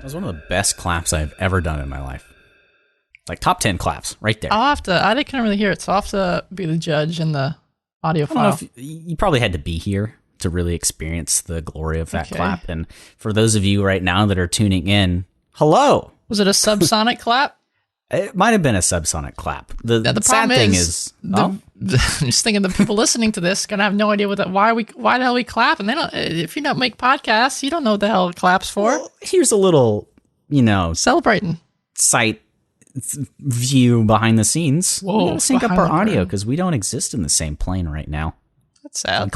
was one of the best claps I've ever done in my life. Like top 10 claps, right there. I couldn't really hear it, so I'll have to be the judge in the audio file. You probably had to be here to really experience the glory of that clap. And for those of you right now that are tuning in, hello. Was it a subsonic clap? It might have been a subsonic clap. The sad thing is, I'm just thinking the people listening to this gonna have no idea why the hell we clap, and they don't. If you don't make podcasts, you don't know what the hell it claps for. Well, here's a little, celebrating sight view behind the scenes. Whoa, we gotta sync up our audio because we don't exist in the same plane right now. That's sad.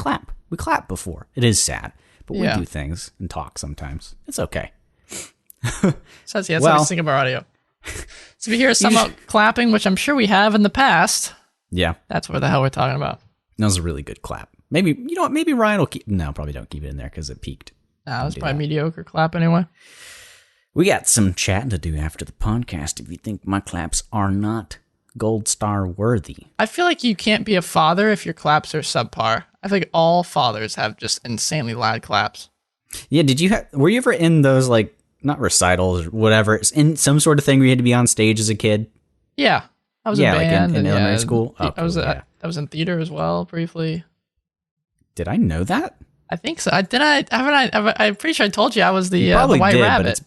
We clap before. It is sad, but we do things and talk sometimes. It's okay. So that's we sync up our audio. So if you hear some clapping, which I'm sure we have in the past, that's what the hell we're talking about. That was a really good clap. Maybe, you know what, maybe Ryan will keep... No, probably don't keep it in there because it peaked. That was probably a mediocre clap anyway. We got some chatting to do after the podcast if you think my claps are not gold star worthy. I feel like you can't be a father if your claps are subpar. I feel like all fathers have just insanely loud claps. Yeah, were you ever in those, like, not recitals or whatever, in some sort of thing where you had to be on stage as a kid? Yeah. I was in band. Like in elementary school? Oh, I was in theater as well, briefly. Did I know that? I think so. I'm pretty sure I told you I was the white rabbit.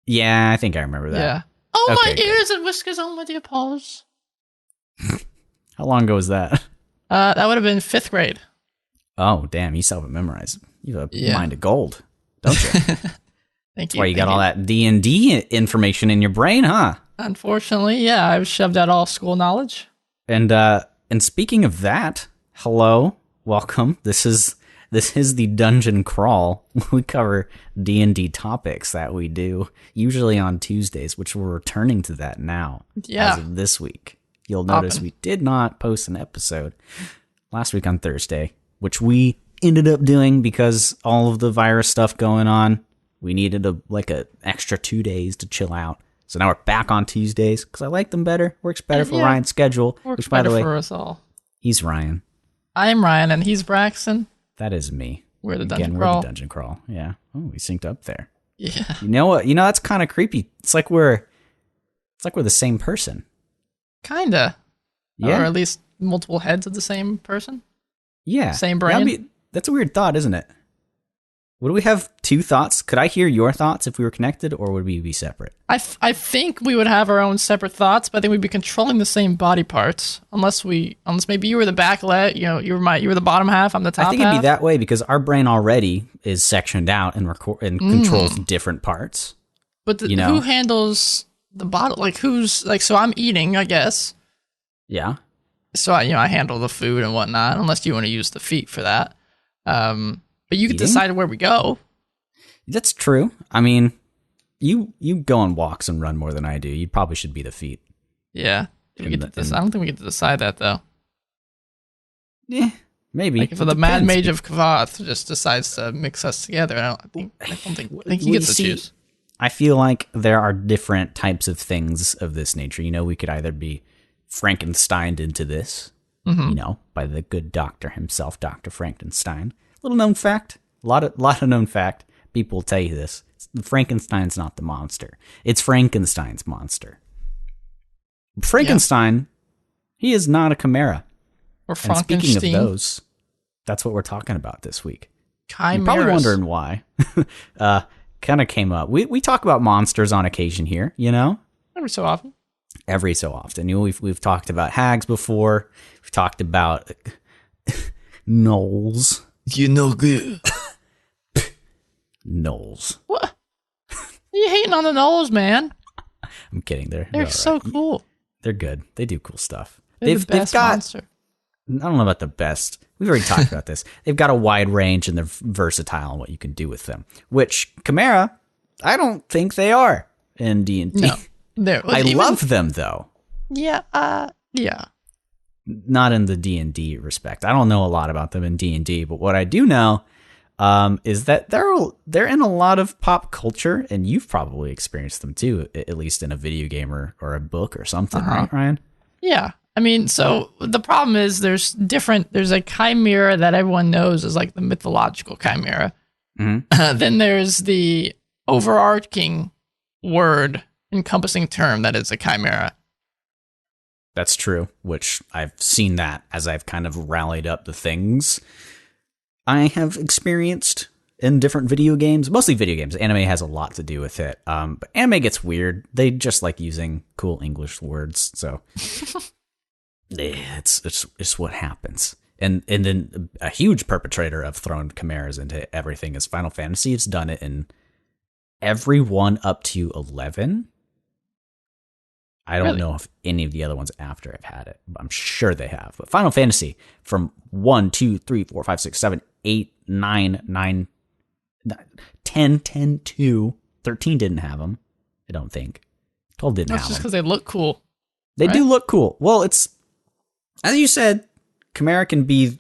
Yeah, I think I remember that. Yeah. Oh, okay, my ears and whiskers on my dear paws. How long ago was that? That would have been 5th grade. Oh, damn. You still have it memorized. You have a mind of gold, don't you? Thank you. That's why you got all that D&D information in your brain, huh? Unfortunately, yeah. I've shoved out all school knowledge. And speaking of that, hello, welcome. This is the Dungeon Crawl. We cover D&D topics that we do, usually on Tuesdays, which we're returning to that now. Yeah. As of this week. You'll notice we did not post an episode last week on Thursday, which we ended up doing because all of the virus stuff going on. We needed an extra 2 days to chill out. So now we're back on Tuesdays because I like them better. Works better for Ryan's schedule. Works better for us all. He's Ryan. I'm Ryan and he's Braxton. That is me. We're the Dungeon Crawl. We're the Dungeon Crawl. Yeah. Oh, we synced up there. Yeah. You know what? That's kind of creepy. It's like we're the same person. Kinda. Yeah. Or at least multiple heads of the same person. Yeah. Same brain. That's a weird thought, isn't it? Would we have 2 thoughts? Could I hear your thoughts if we were connected, or would we be separate? I think we would have our own separate thoughts, but I think we'd be controlling the same body parts, unless maybe you were the back leg, you were the bottom half, I'm the top half. I think it'd be that way because our brain already is sectioned out and controls different parts. But who handles the bottom? Like so I'm eating, I guess. Yeah. So I handle the food and whatnot, unless you want to use the feet for that. But you can decide where we go. That's true. I mean, you go on walks and run more than I do. You probably should be the feet. Yeah. I don't think we get to decide that, though. Yeah, maybe. Like if the Mad Mage of Kavath just decides to mix us together, I think he gets to choose. I feel like there are different types of things of this nature. We could either be Frankensteined into this, by the good doctor himself, Dr. Frankenstein. Little known fact, a lot of known fact. People will tell you this. Frankenstein's not the monster. It's Frankenstein's monster. Frankenstein, he is not a chimera. Or Frankenstein. And speaking of those, that's what we're talking about this week. Chimeras. You're probably wondering why. Kind of came up. We talk about monsters on occasion here, Every so often. Every so often. We've talked about hags before. We've talked about gnolls. Good. Gnolls. What? You hating on the gnolls, man? I'm kidding. They're so cool. They're good. They do cool stuff. They've got monster. I don't know about the best. We've already talked about this. They've got a wide range and they're versatile in what you can do with them. Which Chimera, I don't think they are in D&D. No, I love them though. Yeah. Yeah. Not in the D&D respect. I don't know a lot about them in D&D, but what I do know is that they're in a lot of pop culture, and you've probably experienced them too, at least in a video game or a book or something, right, Ryan? Yeah. I mean, so the problem is there's a chimera that everyone knows is like the mythological chimera. Mm-hmm. Then there's the overarching word encompassing term that is a chimera. That's true, which I've seen that as I've kind of rallied up the things I have experienced in different video games, mostly video games. Anime has a lot to do with it. But anime gets weird. They just like using cool English words. So it's what happens. And then a huge perpetrator of throwing chimeras into everything is Final Fantasy. It's done it in every one up to 11. I don't know if any of the other ones after have had it, but I'm sure they have. But Final Fantasy from 1, 2, 3, 4, 5, 6, 7, 8, 9, 10, 10, 2, 13 didn't have them. I don't think. 12 didn't have them. That's just because they look cool. They do look cool. Well, it's, as you said, Chimera can be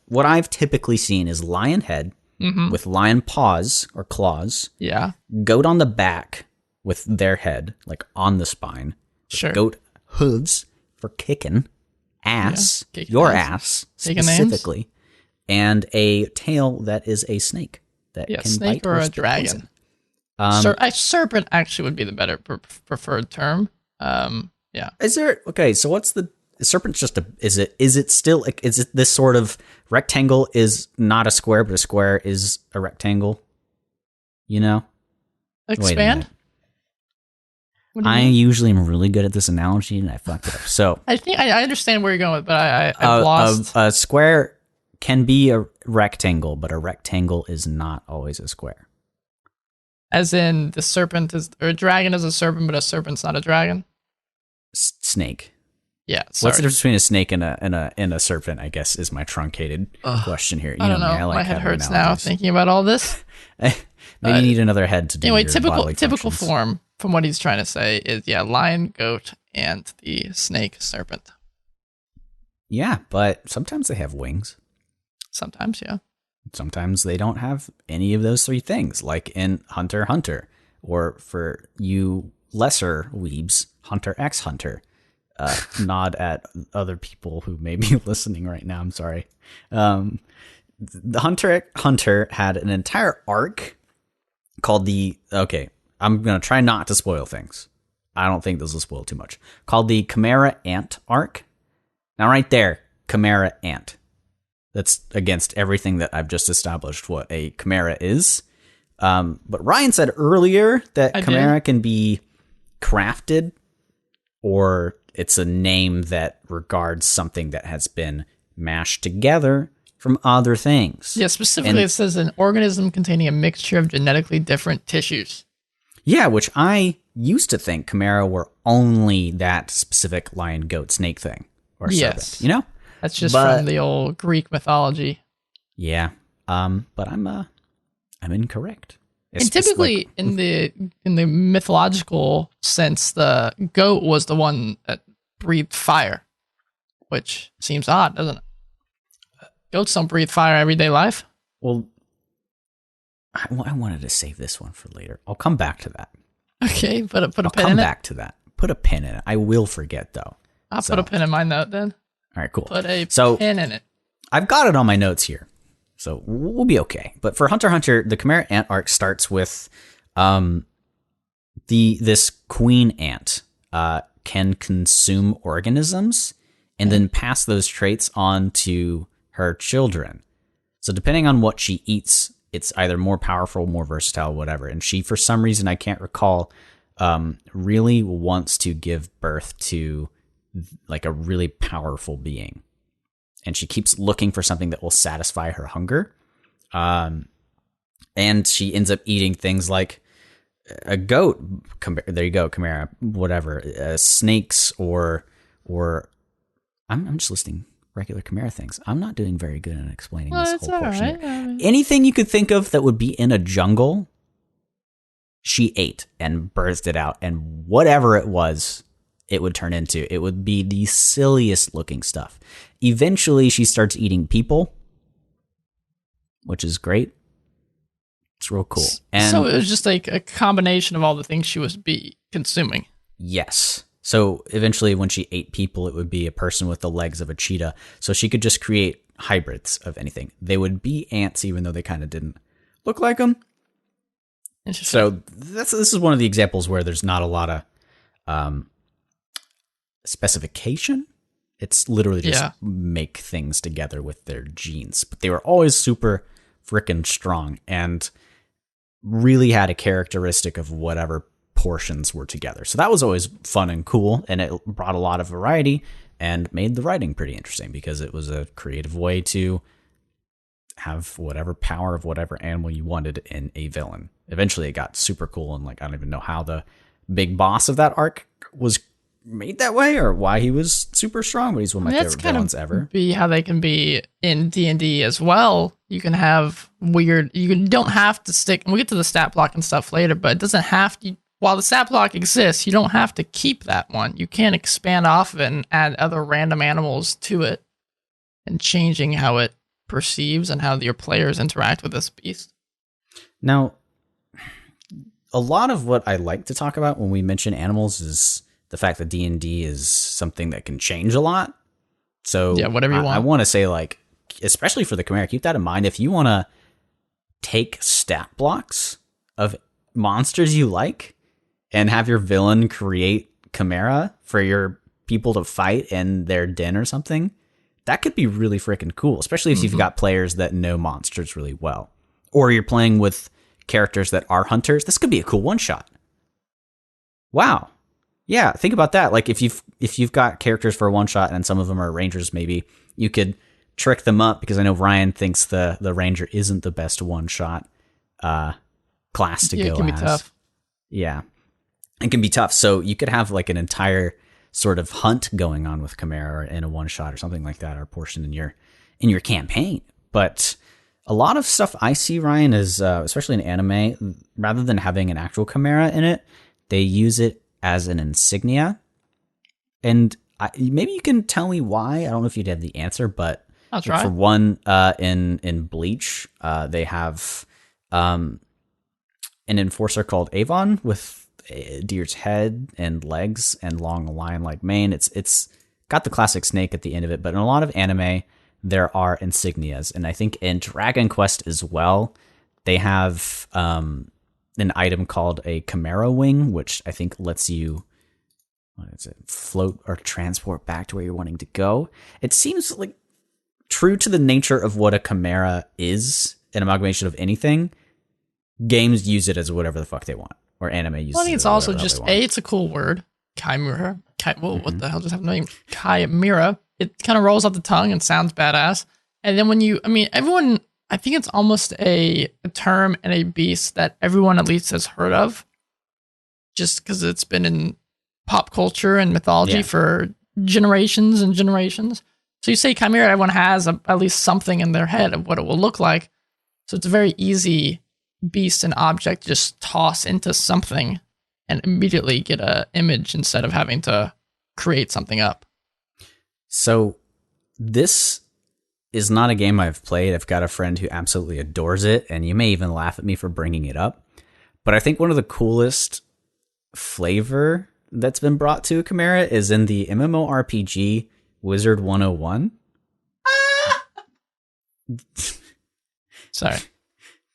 what I've typically seen is lion head with lion paws or claws. Yeah. Goat on the back with their head, like on the spine. Sure. Goat hooves for kicking ass, your ass specifically, and a tail that is a snake that can snake bite or a dragon. A serpent actually would be the better preferred term. Yeah. Is there so? What's the serpent's just a? Is it still like? Is it this sort of rectangle is not a square, but a square is a rectangle? You know. Expand. I usually am really good at this analogy, and I fucked it up. So I think I understand where you're going with, but I've lost. A square can be a rectangle, but a rectangle is not always a square. As in, the serpent or a dragon is a serpent, but a serpent's not a dragon. Snake. Yeah. What's the difference between a snake and a serpent? I guess is my truncated question here. I don't know. My head hurts now thinking about all this. Maybe you need another head to do. Anyway, typical form from what he's trying to say is lion, goat, and the snake, serpent. Yeah, but sometimes they have wings. Sometimes, yeah. Sometimes they don't have any of those three things, like in Hunter x Hunter, or for you lesser weebs, Hunter x Hunter. Nod at other people who may be listening right now. I'm sorry. The Hunter x Hunter had an entire arc called I'm going to try not to spoil things. I don't think this will spoil too much. Called the Chimera Ant arc. Now right there, Chimera Ant. That's against everything that I've just established what a chimera is. But Ryan said earlier that chimera can be crafted, or it's a name that regards something that has been mashed together from other things. Yeah, specifically it says an organism containing a mixture of genetically different tissues. Yeah, which I used to think chimera were only that specific lion, goat, snake thing. Or serpent, you know? That's just from the old Greek mythology. Yeah. But I'm incorrect. And typically in the mythological sense, the goat was the one that breathed fire, which seems odd, doesn't it? Goats don't breathe fire everyday life. Well, I wanted to save this one for later. I'll come back to that. Okay, put a pin in it. I'll come back to that. Put a pin in it. I will forget, though. I'll put a pin in my note then. All right, cool. Put a pin in it. I've got it on my notes here, so we'll be okay. But for Hunter x Hunter, the Chimera Ant arc starts with this queen ant can consume organisms and then pass those traits on to her children. So depending on what she eats, it's either more powerful, more versatile, whatever. And she, for some reason I can't recall, really wants to give birth to like a really powerful being. And she keeps looking for something that will satisfy her hunger. And she ends up eating things like a goat. There you go, Chimera, whatever. Snakes or I'm just listing regular Chimera things. I'm not doing very good at explaining this whole portion. Right. Anything you could think of that would be in a jungle, she ate and birthed it out. And whatever it was, it would turn into. It would be the silliest looking stuff. Eventually, she starts eating people, which is great. It's real cool. And so it was just like a combination of all the things she was consuming. Yes. So eventually, when she ate people, it would be a person with the legs of a cheetah. So she could just create hybrids of anything. They would be ants, even though they kind of didn't look like them. Interesting. So this is one of the examples where there's not a lot of specification. It's literally just make things together with their genes. But they were always super freaking strong and really had a characteristic of whatever portions were together. So that was always fun and cool, and it brought a lot of variety and made the writing pretty interesting because it was a creative way to have whatever power of whatever animal you wanted in a villain. Eventually it got super cool, and like I don't even know how the big boss of that arc was made that way or why he was super strong, but he's one of my favorite villains ever. Be how they can be in D&D as well. You can have weird, don't have to stick, and we'll get to the stat block and stuff later, but it doesn't have to, while the stat block exists, you don't have to keep that one. You can expand off of it and add other random animals to it and changing how it perceives and how your players interact with this beast. Now, a lot of what I like to talk about when we mention animals is the fact that D&D is something that can change a lot. So yeah, whatever you want. I want to say, like, especially for the Chimera, keep that in mind. If you want to take stat blocks of monsters you like and have your villain create Chimera for your people to fight in their den or something, that could be really freaking cool, especially if you've got players that know monsters really well. Or you're playing with characters that are hunters. This could be a cool one-shot. Wow. Yeah, think about that. Like if you've got characters for a one-shot and some of them are rangers, maybe you could trick them up, because I know Ryan thinks the ranger isn't the best one-shot class to go as. It can be tough. Yeah, it can be tough. So you could have like an entire sort of hunt going on with Chimera in a one-shot or something like that, or portion in your campaign. But a lot of stuff I see, Ryan, is especially in anime, rather than having an actual Chimera in it, they use it as an insignia. And maybe you can tell me why. I don't know if you'd have the answer, but I'll try. For one, in Bleach, they have an enforcer called Avon with a deer's head and legs and long lion-like mane. It's got the classic snake at the end of it, but in a lot of anime, there are insignias. And I think in Dragon Quest as well, they have an item called a Chimera wing, which I think lets you, float or transport back to where you're wanting to go. It seems like true to the nature of what a Chimera is, an amalgamation of anything. Games use it as whatever the fuck they want, or anime uses it. I think it's also just it's a cool word, Chimera. What the hell does it have a name? Chimera. It kind of rolls off the tongue and sounds badass. And then everyone, I think it's almost a term and a beast that everyone at least has heard of, just because it's been in pop culture and mythology for generations and generations. So you say Chimera, everyone has at least something in their head of what it will look like. So it's a very easy beast and object to just toss into something and immediately get an image instead of having to create something up. So this is not a game I've played. I've got a friend who absolutely adores it, and you may even laugh at me for bringing it up. But I think one of the coolest flavor that's been brought to a Chimera is in the MMORPG Wizard 101. Sorry.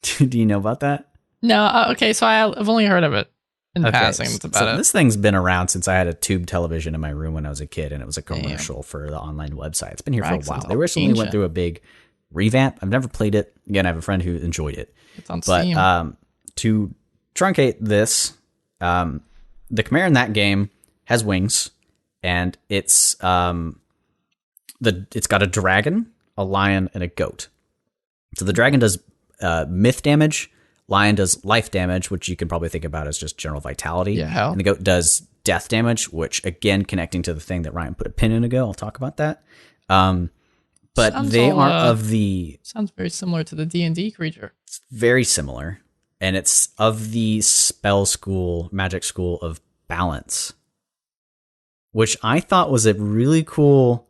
Do you know about that? No, okay, so I've only heard of it in passing. That's about it. This thing's been around since I had a tube television in my room when I was a kid, and it was a commercial for the online website. It's been here for a while. They recently went through a big revamp. I've never played it. Again, I have a friend who enjoyed it. It's on Steam. But to truncate this, the Chimera in that game has wings, and it's got a dragon, a lion, and a goat. So the dragon does myth damage. Lion does life damage, which you can probably think about as just general vitality. Yeah, hell. And the goat does death damage, which, again, connecting to the thing that Ryan put a pin in ago. I'll talk about that. But they are of the... Sounds very similar to the D&D creature. It's very similar. And it's of the spell school, magic school of balance, which I thought was a really cool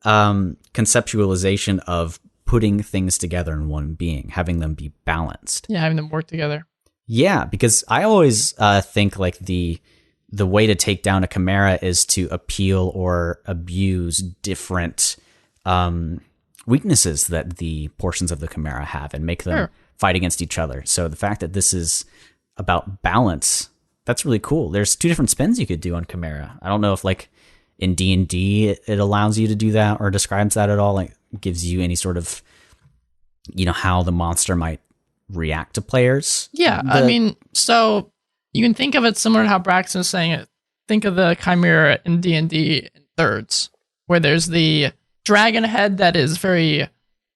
conceptualization of putting things together in one being, having them be balanced. Yeah, having them work together. Yeah, because I always think like the way to take down a Chimera is to appeal or abuse different weaknesses that the portions of the Chimera have and make them fight against each other. So the fact that this is about balance. That's really cool. There's 2 different spins you could do on Chimera. I don't know if like in D&D it allows you to do that or describes that at all. Like gives you any sort of, how the monster might react to players. Yeah, I mean, so you can think of it similar to how Braxton was saying it. Think of the Chimera in D&D in thirds, where there's the dragon head that is very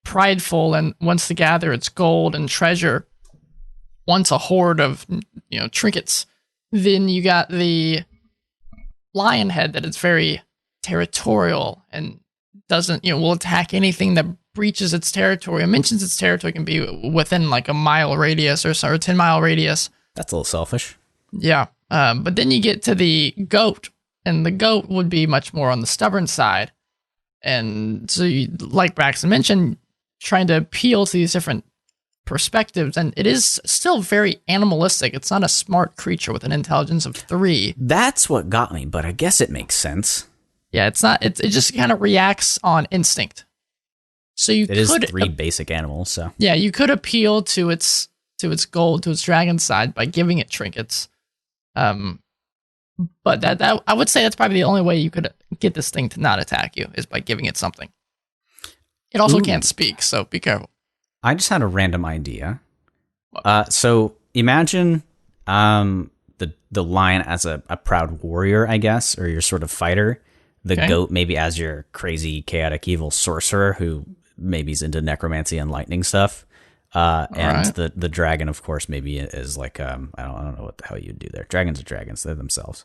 prideful and wants to gather its gold and treasure, wants a hoard of trinkets. Then you got the lion head that is very territorial and doesn't will attack anything that breaches its territory or mentions its territory. Can be within like a mile radius or 10-mile radius. That's a little selfish. Yeah, but then you get to the goat, and the goat would be much more on the stubborn side. And so, like Braxton mentioned, trying to appeal to these different perspectives, and it is still very animalistic. It's not a smart creature with an intelligence of 3. That's what got me, but I guess it makes sense. Yeah, it's not. It just kind of reacts on instinct. So it is 3 basic animals. So yeah, you could appeal to its gold, to its dragon side by giving it trinkets. But that I would say that's probably the only way you could get this thing to not attack you is by giving it something. It also can't speak, so be careful. I just had a random idea. So imagine the lion as a proud warrior, I guess, or your sort of fighter. The goat maybe as your crazy, chaotic, evil sorcerer who maybe is into necromancy and lightning stuff. And the dragon, of course, maybe is like I don't know what the hell you'd do there. Dragons are dragons; they're themselves.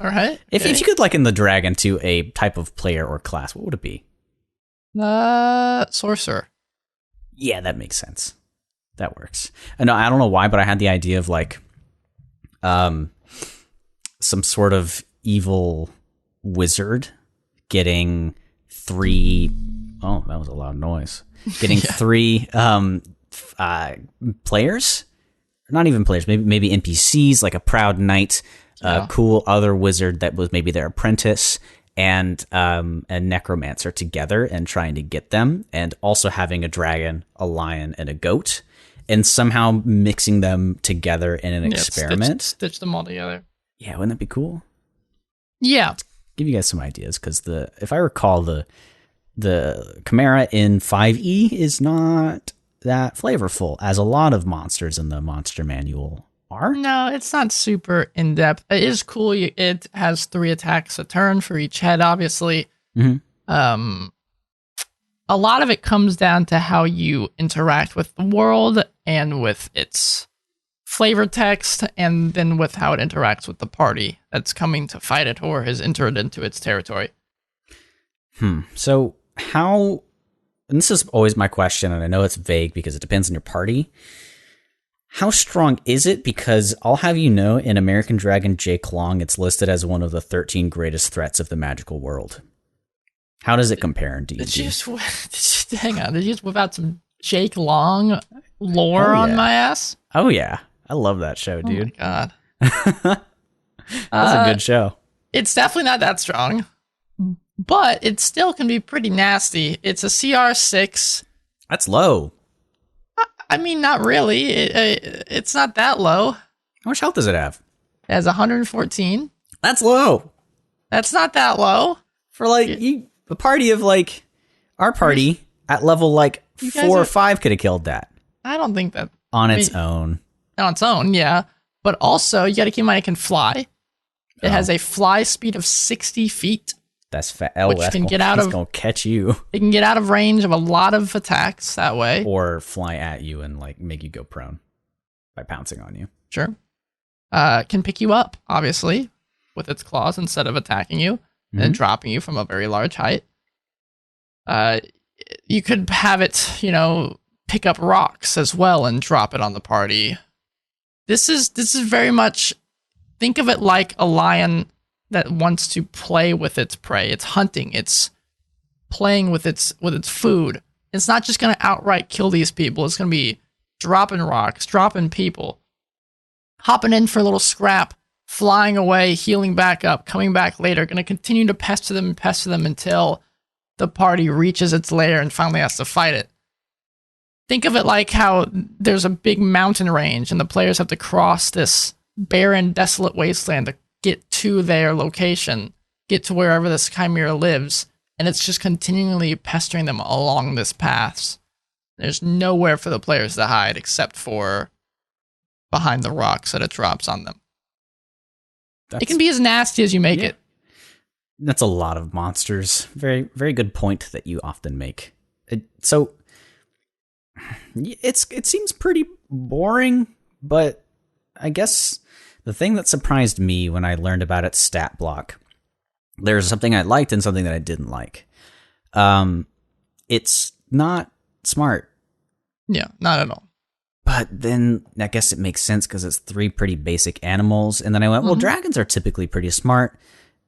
All right. If you could liken the dragon to a type of player or class, what would it be? Sorcerer. Yeah, that makes sense. That works. And I don't know why, but I had the idea of like, some sort of evil wizard getting 3. Oh, that was a loud noise. Getting 3 players, not even players, maybe NPCs, like a proud knight, a cool other wizard that was maybe their apprentice, and a necromancer together and trying to get them, and also having a dragon, a lion, and a goat, and somehow mixing them together in an experiment. Stitch them all together. Yeah, wouldn't that be cool? Yeah. Let's give you guys some ideas, because if I recall, the Chimera in 5e is not that flavorful as a lot of monsters in the monster manual are. No, it's not super in-depth. It is cool. It has 3 attacks a turn for each head, obviously. Mm-hmm. A lot of it comes down to how you interact with the world and with its flavor text, and then with how it interacts with the party that's coming to fight it or has entered into its territory. So how, and this is always my question, and I know it's vague because it depends on your party. How strong is it? Because I'll have you know, in American Dragon Jake Long, it's listed as one of the 13 greatest threats of the magical world. How does it compare in D&D? Hang on, did you just whip out some Jake Long lore on my ass? Oh yeah, I love that show, dude. Oh my god. That's a good show. It's definitely not that strong, but it still can be pretty nasty. It's a CR6. That's low. I mean, not really. It's not that low. How much health does it have? It has 114. That's low. That's not that low. For like a party of like our party at level like 4 or 5 could have killed that. I don't think that on its own. On its own, yeah. But also, you got to keep in mind it can fly. It has a fly speed of 60 feet. That's fast. It's gonna catch you. It can get out of range of a lot of attacks that way, or fly at you and like make you go prone by pouncing on you. Sure. Can pick you up, obviously, with its claws instead of attacking you and dropping you from a very large height. You could have it, pick up rocks as well and drop it on the party. This is very much, think of it like a lion that wants to play with its prey. It's hunting. It's playing with its food. It's not just going to outright kill these people. It's going to be dropping rocks, dropping people, hopping in for a little scrap, flying away, healing back up, coming back later, going to continue to pester them until the party reaches its lair and finally has to fight it. think of it like how there's a big mountain range and the players have to cross this barren, desolate wasteland to get to their location, get to wherever this chimera lives, and it's just continually pestering them along this path. There's nowhere for the players to hide except for behind the rocks that it drops on them. It can be as nasty as you make it. That's a lot of monsters. Very, very good point that you often make. It seems pretty boring, but I guess the thing that surprised me when I learned about its stat block, there's something I liked and something that I didn't like. It's not smart. Yeah, not at all. But then I guess it makes sense because it's 3 pretty basic animals. And then I went, well, dragons are typically pretty smart.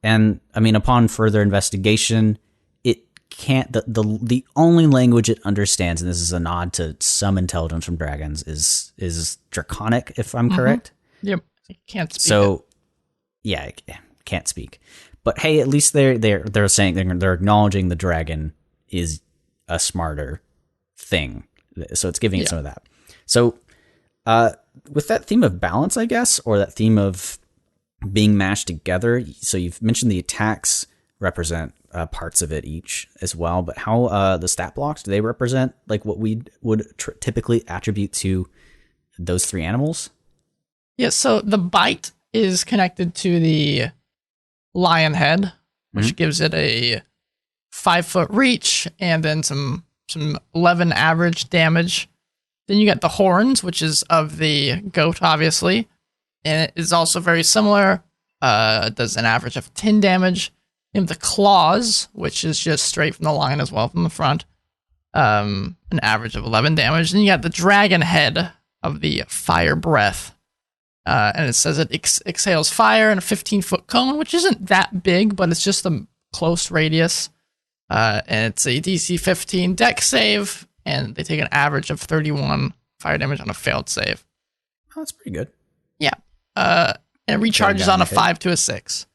And I mean, upon further investigation, it can't, the only language it understands, and this is a nod to some intelligence from dragons, is Draconic, if I'm correct. Yep. It can't speak. So, yeah, it can't speak. But hey, at least they're saying, they're acknowledging the dragon is a smarter thing. So it's giving it some of that. So, with that theme of balance, I guess, or that theme of being mashed together, so you've mentioned the attacks represent parts of it each as well, but how the stat blocks, do they represent like what we would typically attribute to those 3 animals? Yeah, so the bite is connected to the lion head, which gives it a 5-foot reach and then some 11 average damage. Then you get the horns, which is of the goat, obviously. And it is also very similar. It does an average of 10 damage. You have the claws, which is just straight from the lion as well, from the front. An average of 11 damage. Then you got the dragon head of the fire breath. And it says it exhales fire in a 15-foot cone, which isn't that big, but it's just a close radius. And it's a DC 15 dex save. And they take an average of 31 fire damage on a failed save. Oh, that's pretty good. Yeah. And it recharges on a 5 to a 6.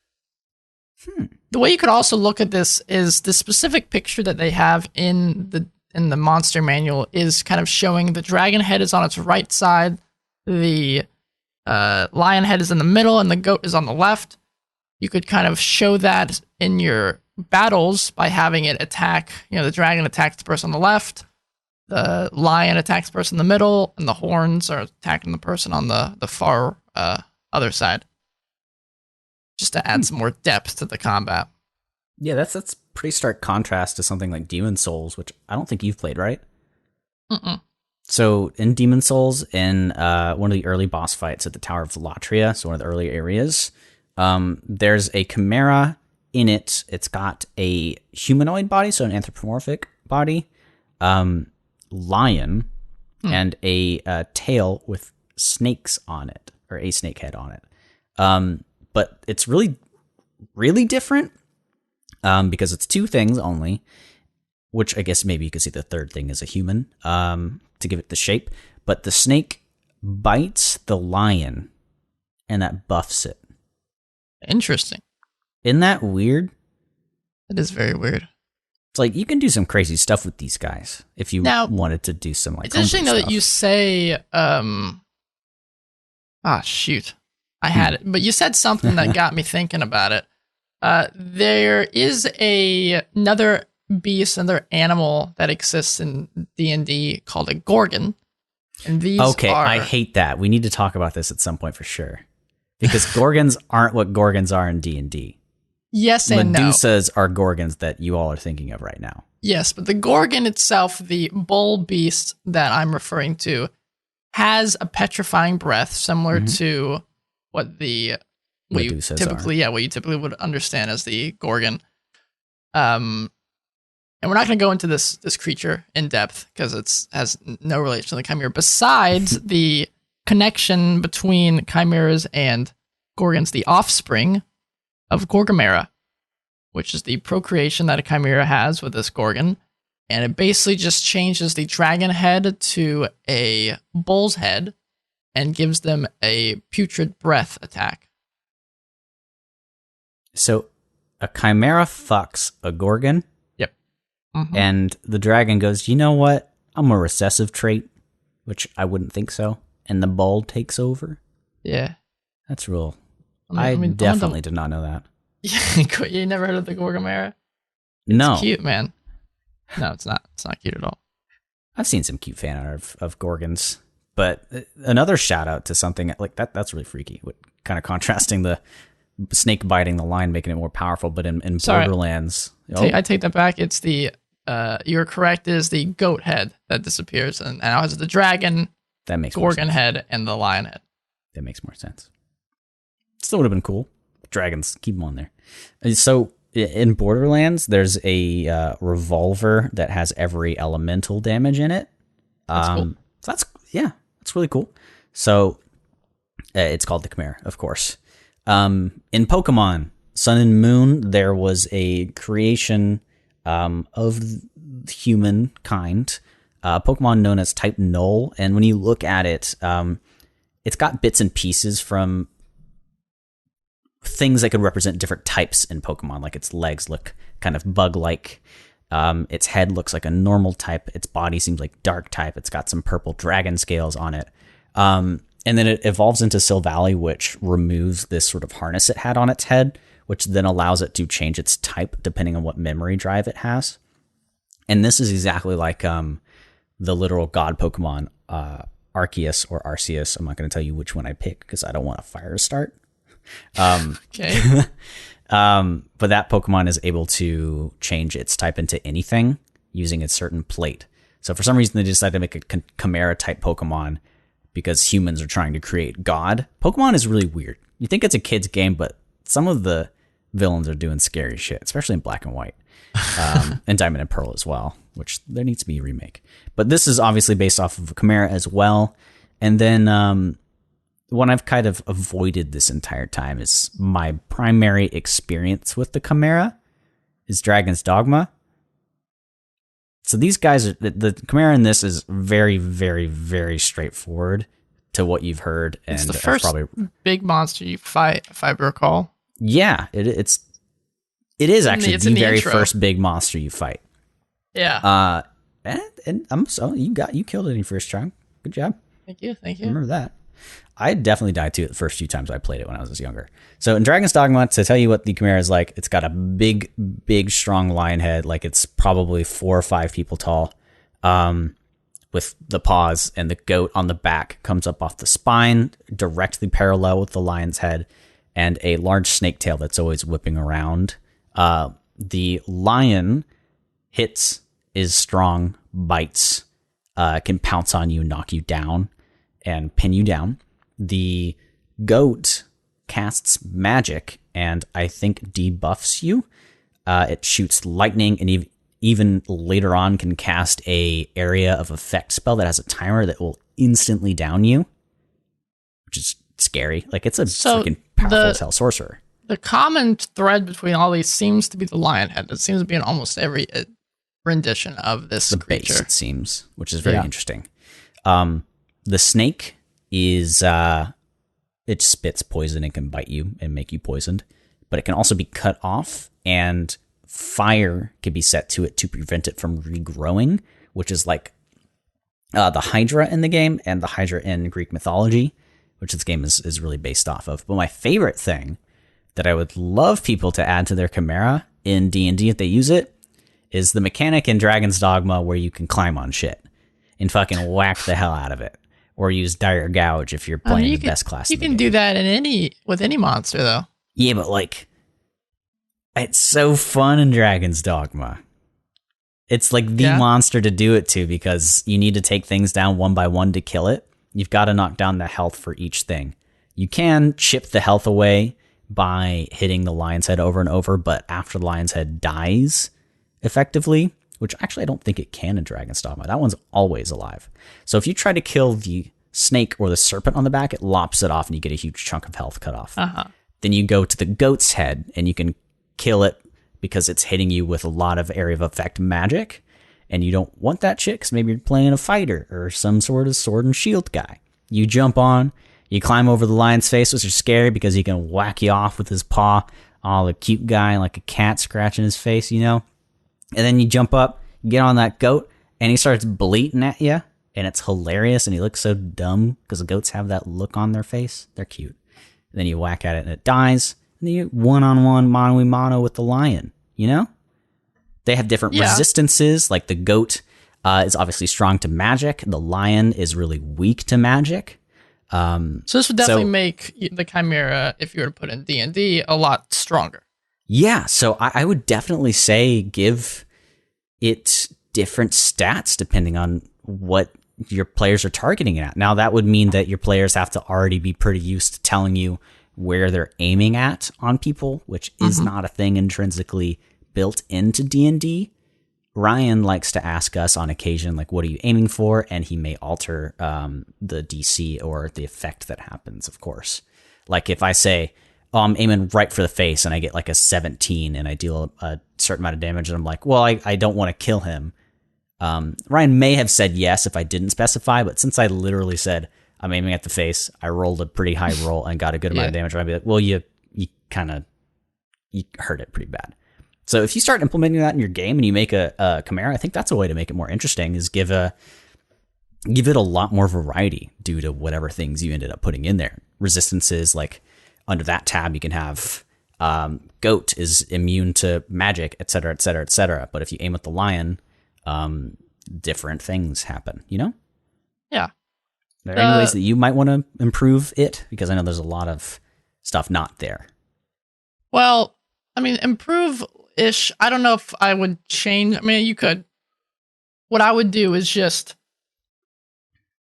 The way you could also look at this is the specific picture that they have in the monster manual is kind of showing the dragon head is on its right side, the lion head is in the middle, and the goat is on the left. You could kind of show that in your battles by having it attack, the dragon attacks the person on the left, the lion attacks the person in the middle, and the horns are attacking the person on the far other side. Just to add some more depth to the combat. Yeah, that's pretty stark contrast to something like Demon Souls, which I don't think you've played, right? So in Demon Souls, in one of the early boss fights at the Tower of Latria, so one of the early areas, there's a Chimera in it. It's got a humanoid body, so an anthropomorphic body, lion, and a tail with snakes on it, or a snake head on it. But it's really, really different because it's 2 things only, which I guess maybe you could see the third thing is a human to give it the shape. But the snake bites the lion and that buffs it. Interesting. Isn't that weird? It is very weird. It's like you can do some crazy stuff with these guys if you wanted to do some like. It's interesting though that you say, shoot, I had it, but you said something that got me thinking about it. There is another beast, another animal that exists in D&D called a Gorgon, and these I hate that. We need to talk about this at some point for sure, because Gorgons aren't what Gorgons are in D&D. Yes and Medusas are Gorgons that you all are thinking of right now. Yes, but the Gorgon itself, the bull beast that I'm referring to, has a petrifying breath similar to what you typically would understand as the Gorgon. And we're not going to go into this creature in depth because it has no relation to the Chimera besides the connection between Chimeras and Gorgons, the offspring of Gorgamera, which is the procreation that a Chimera has with this Gorgon. And it basically just changes the dragon head to a bull's head and gives them a putrid breath attack. So a Chimera fucks a Gorgon. Yep. And the dragon goes, you know what? I'm a recessive trait, which I wouldn't think so, and the bald takes over. Yeah. That's real. I definitely did not know that. You never heard of the Gorgamera? No. It's cute, man. No, it's not. It's not cute at all. I've seen some cute fan art of Gorgons, but another shout out to something like that. That's really freaky. Kind of contrasting the snake biting the lion, making it more powerful. But in Borderlands, I take that back. It's the you're correct. Is the goat head that disappears, and now it's the dragon, that makes Gorgon head, and the lion head. That makes more sense. Still would have been cool. Dragons, keep them on there. So in Borderlands, there's a revolver that has every elemental damage in it. That's cool. So that's really cool. So it's called the Chimera, of course. In Pokemon Sun and Moon, there was a creation of humankind, Pokemon known as Type Null, and when you look at it, it's got bits and pieces from things that could represent different types in Pokemon, like its legs look kind of bug-like, its head looks like a normal type, its body seems like dark type, it's got some purple dragon scales on it. And then it evolves into Silvally, which removes this sort of harness it had on its head, which then allows it to change its type depending on what memory drive it has. And this is exactly like the literal god Pokemon, Arceus or Arceus. I'm not going to tell you which one I pick because I don't want a fire to start. Okay. But that Pokemon is able to change its type into anything using a certain plate. So for some reason, they decided to make a Chimera type Pokemon because humans are trying to create God. Pokemon is really weird. You think it's a kid's game, but some of the villains are doing scary shit, especially in Black and White, and Diamond and Pearl as well, which there needs to be a remake. But this is obviously based off of Chimera as well. And then what I've kind of avoided this entire time is my primary experience with the Chimera is Dragon's Dogma. So these guys, the Chimera in this is very, very, very straightforward to what you've heard. And it's the first big monster you fight, if I recall. Yeah, it is actually the very first big monster you fight. Yeah. And I'm so you killed it in your first try. Good job. Thank you. I remember that. I definitely died too the first few times I played it when I was younger. So in Dragon's Dogma, to tell you what the Chimera is like, it's got a big, big, strong lion head. Like it's probably 4 or 5 people tall, with the paws, and the goat on the back comes up off the spine, directly parallel with the lion's head, and a large snake tail that's always whipping around. The lion is strong, bites, can pounce on you, knock you down, and pin you down. The goat casts magic and I think debuffs you. It shoots lightning and even later on can cast a area of effect spell that has a timer that will instantly down you, which is scary. Like it's a freaking powerful as hell sorcerer. The common thread between all these seems to be the lion head. It seems to be in almost every rendition of this creature. Base, it seems, which is very interesting. The snake is it spits poison and can bite you and make you poisoned, but it can also be cut off, and fire can be set to it to prevent it from regrowing, which is like the Hydra in the game and the Hydra in Greek mythology, which this game is really based off of. But my favorite thing that I would love people to add to their Chimera in D&D if they use it is the mechanic in Dragon's Dogma where you can climb on shit and fucking whack the hell out of it. Or use Dire Gouge if you're playing the best class. You can do that with any monster, though. Yeah, but like, it's so fun in Dragon's Dogma. It's like the monster to do it to because you need to take things down one by one to kill it. You've got to knock down the health for each thing. You can chip the health away by hitting the lion's head over and over, but after the lion's head dies effectively, which actually I don't think it can in Dragon's Dogma. That one's always alive. So if you try to kill the snake or the serpent on the back, it lops it off and you get a huge chunk of health cut off. Then you go to the goat's head and you can kill it because it's hitting you with a lot of area of effect magic. And you don't want that shit because maybe you're playing a fighter or some sort of sword and shield guy. You jump on, you climb over the lion's face, which is scary because he can whack you off with his paw. All the cute guy like a cat scratching his face, you know? And then you jump up, get on that goat, and he starts bleating at you, and it's hilarious, and he looks so dumb because the goats have that look on their face. They're cute. And then you whack at it, and it dies, and then you one-on-one, mano-a-mano with the lion, you know? They have different resistances, like the goat is obviously strong to magic. The lion is really weak to magic. So this would definitely make the Chimera, if you were to put in D&D, a lot stronger. Yeah, so I would definitely say give it different stats depending on what your players are targeting it at. Now, that would mean that your players have to already be pretty used to telling you where they're aiming at on people, which is not a thing intrinsically built into D&D. Ryan likes to ask us on occasion, like, what are you aiming for? And he may alter the DC or the effect that happens, of course. Like if I say, oh, I'm aiming right for the face and I get like a 17 and I deal a certain amount of damage, and I'm like, well, I don't want to kill him. Ryan may have said yes if I didn't specify, but since I literally said I'm aiming at the face, I rolled a pretty high roll and got a good amount of damage, I'd be like, well, you hurt it pretty bad. So if you start implementing that in your game and you make a Chimera, I think that's a way to make it more interesting, is give it a lot more variety due to whatever things you ended up putting in there. Resistances, like under that tab, you can have goat is immune to magic, et cetera, et cetera, et cetera. But if you aim at the lion, different things happen, you know? Yeah. Are there any ways that you might want to improve it? Because I know there's a lot of stuff not there. Well, I mean, improve-ish. I don't know if I would change. I mean, you could. What I would do is just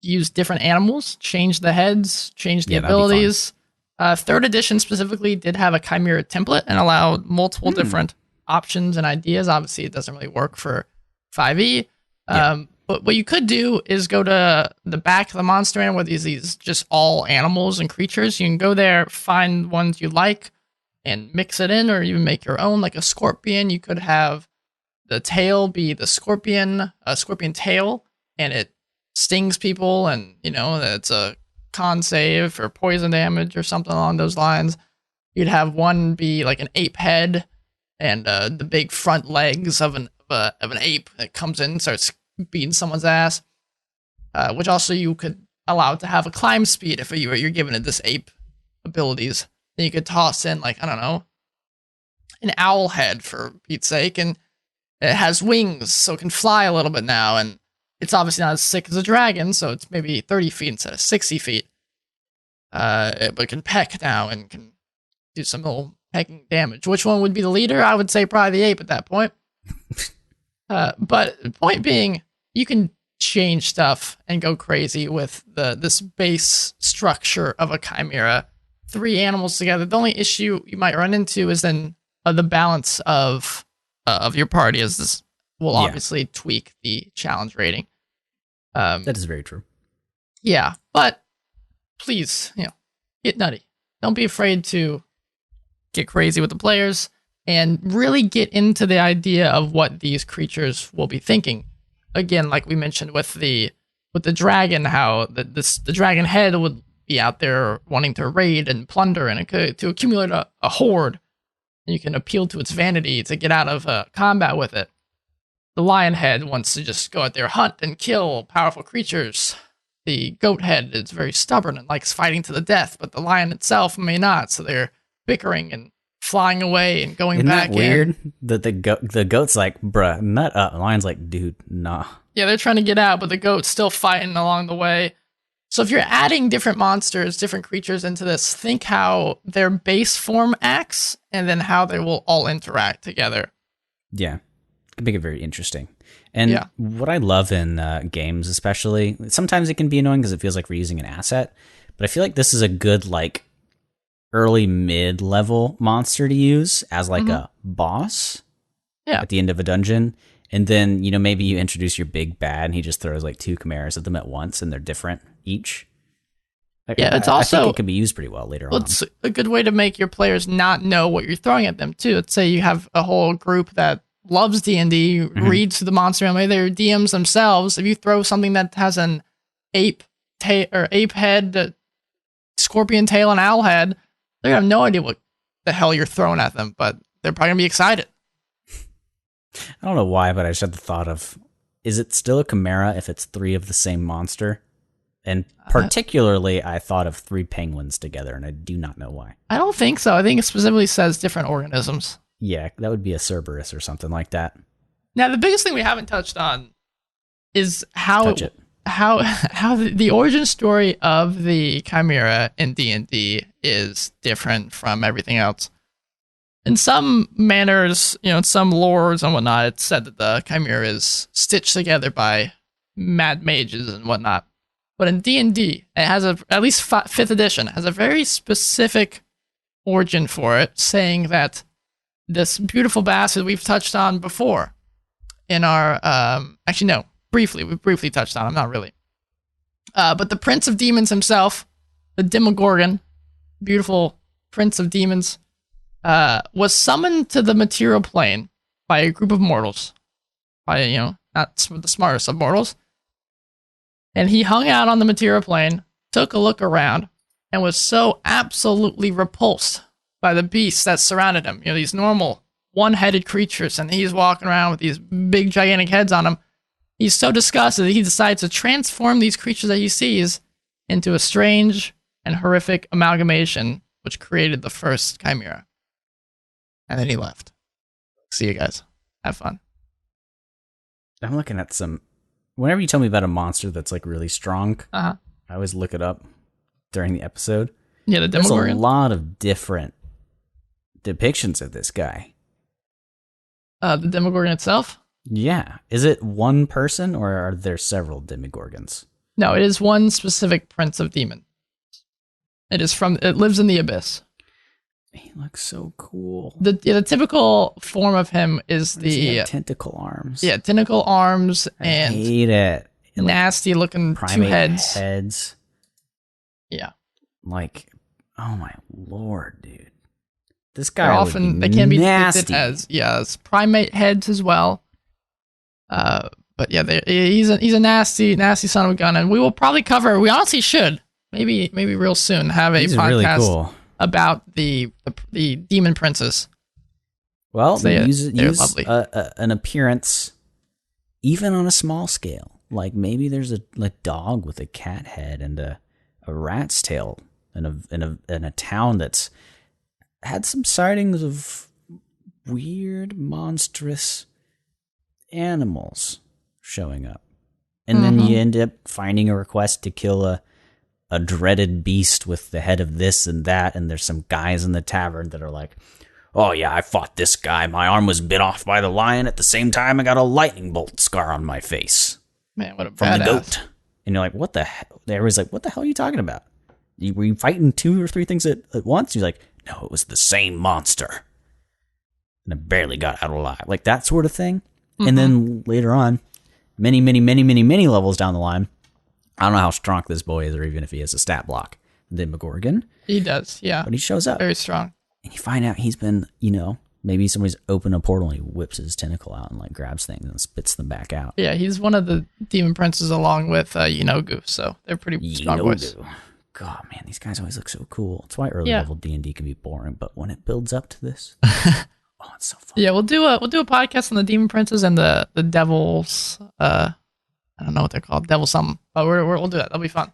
use different animals, change the heads, change the abilities. Third edition specifically did have a Chimera template and allowed multiple different options and ideas. Obviously, it doesn't really work for 5e. But what you could do is go to the back of the monster manual where these just all animals and creatures. You can go there, find ones you like, and mix it in, or even make your own, like a scorpion. You could have the tail be the scorpion tail, and it stings people, and it's a con save for poison damage or something along those lines. You'd have one be like an ape head, and the big front legs of an ape that comes in and starts beating someone's ass. Which also you could allow it to have a climb speed if you're giving it this ape abilities. Then you could toss in, like, I don't know, an owl head for Pete's sake, and it has wings, so it can fly a little bit now, and it's obviously not as sick as a dragon, so it's maybe 30 feet instead of 60 feet. But it can peck now and can do some little pecking damage. Which one would be the leader? I would say probably the ape at that point. But the point being, you can change stuff and go crazy with this base structure of a Chimera. 3 animals together. The only issue you might run into is then the balance of your party, as this will obviously tweak the challenge rating. That is very true. Yeah, but please, get nutty. Don't be afraid to get crazy with the players and really get into the idea of what these creatures will be thinking. Again, like we mentioned with the dragon, how the dragon head would be out there wanting to raid and plunder and to accumulate a horde. And you can appeal to its vanity to get out of combat with it. The lion head wants to just go out there, hunt and kill powerful creatures. The goat head is very stubborn and likes fighting to the death, but the lion itself may not. So they're bickering and flying away and going back in. Isn't that weird? That the goat's like, bruh, nut up. The lion's like, dude, nah. Yeah, they're trying to get out, but the goat's still fighting along the way. So if you're adding different monsters, different creatures into this, think how their base form acts, and then how they will all interact together. Yeah, it can make it very interesting. And what I love in games, especially, sometimes it can be annoying because it feels like we're using an asset, but I feel like this is a good, like, early mid-level monster to use as, like, a boss at the end of a dungeon. And then, maybe you introduce your big bad and he just throws like 2 Chimeras at them at once and they're different each. It's I also, think it can be used pretty well later on. It's a good way to make your players not know what you're throwing at them too. Let's say you have a whole group that loves D&D, reads through the monster, and maybe they're DMs themselves. If you throw something that has an ape head, scorpion tail, and owl head, they have no idea what the hell you're throwing at them, but they're probably gonna be excited. I don't know why, but I just had the thought of is it still a chimera if it's 3 of the same monster? And particularly, I thought of 3 penguins together, and I do not know why. I don't think so. I think it specifically says different organisms. Yeah, that would be a Cerberus or something like that. Now, the biggest thing we haven't touched on is how the origin story of the Chimera in D&D is different from everything else. In some manners, in some lores and whatnot, it's said that the Chimera is stitched together by mad mages and whatnot. But in D&D, it has at least 5th edition, has a very specific origin for it, saying that this beautiful bastard we've touched on before in our, we briefly touched on him, not really. But the Prince of Demons himself, the Demogorgon, beautiful Prince of Demons, was summoned to the material plane by a group of mortals, by, not the smartest of mortals. And he hung out on the material plane, took a look around, and was so absolutely repulsed by the beasts that surrounded him. These normal one-headed creatures, and he's walking around with these big, gigantic heads on him. He's so disgusted that he decides to transform these creatures that he sees into a strange and horrific amalgamation, which created the first Chimera. And then he left. See you guys. Have fun. I'm looking at some... Whenever you tell me about a monster that's like really strong, I always look it up during the episode. Yeah, the Demogorgon. There's a lot of different depictions of this guy. The Demogorgon itself? Yeah. Is it one person or are there several Demogorgons? No, it is one specific Prince of Demon. It lives in the Abyss. He looks so cool. The typical form of him is tentacle arms. Yeah, tentacle arms and I hate it. Nasty looking 2 heads. Yeah. Like, oh my lord, dude. This guy they can be depicted as primate heads as well. But yeah, he's a nasty son of a gun, and we will probably cover. We honestly should maybe real soon have a podcast really cool. About the demon princes. Well, they use an appearance, even on a small scale. Like maybe there's a dog with a cat head and a rat's tail in a town that's had some sightings of weird, monstrous animals showing up. And then you end up finding a request to kill a dreaded beast with the head of this and that, and there's some guys in the tavern that are like, oh yeah, I fought this guy. My arm was bit off by the lion. At the same time, I got a lightning bolt scar on my face. Man, what a from badass. the goat. And you're like, what the hell? Everybody's like, what the hell are you talking about? Were you fighting 2 or 3 things at once? He's like, no, it was the same monster. And I barely got out alive. Like that sort of thing. And then later on, many levels down the line, I don't know how strong this boy is or even if he has a stat block. The Demogorgon. He does, yeah. But he shows up. Very strong. And you find out he's been, maybe somebody's opened a portal and he whips his tentacle out and like grabs things and spits them back out. Yeah, he's one of the demon princes along with Yinogu, so they're pretty strong boys. God, man, these guys always look so cool. That's why early level D&D can be boring, but when it builds up to this, it's so fun. Yeah, we'll do a podcast on the demon princes and the devils. I don't know what they're called, devil something, but we'll do that. That'll be fun.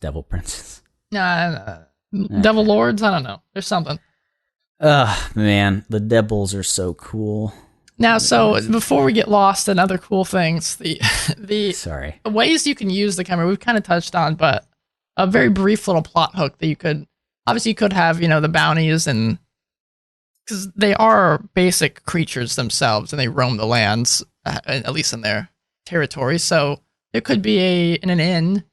Devil princes. Devil lords. I don't know. There's something. Man, the devils are so cool. Now, so before we get lost in other cool things, the ways you can use the camera we've kind of touched on, but a very brief little plot hook that you could have, the bounties, and because they are basic creatures themselves and they roam the lands, at least in their territory. So there could be in an inn,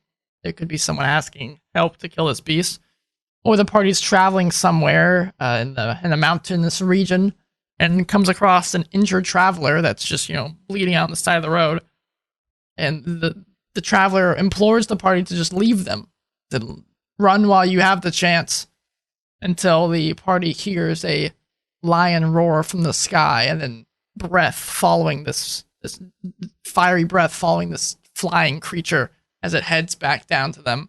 there could be someone asking help to kill this beast, or the party's traveling somewhere in a mountainous region and comes across an injured traveler that's just bleeding out on the side of the road, and the traveler implores the party to just leave them, to run while you have the chance, until the party hears a lion roar from the sky, and then breath following this fiery breath following this flying creature as it heads back down to them.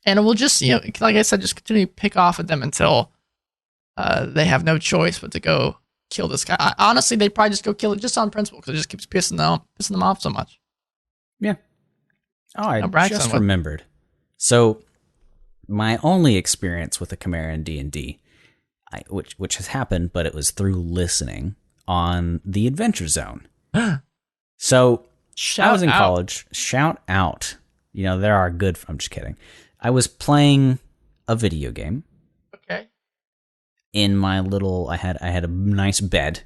And it will just, like I said, just continue to pick off at them until they have no choice but to go kill this guy. Honestly, they probably just go kill it just on principle because it just keeps pissing them off so much. Yeah. Oh, I just remembered. So, my only experience with a Chimera in D&D, which has happened, but it was through listening on the Adventure Zone. So, I was in college. Shout out. There are good... I'm just kidding. I was playing a video game. Okay. In my little... I had a nice bed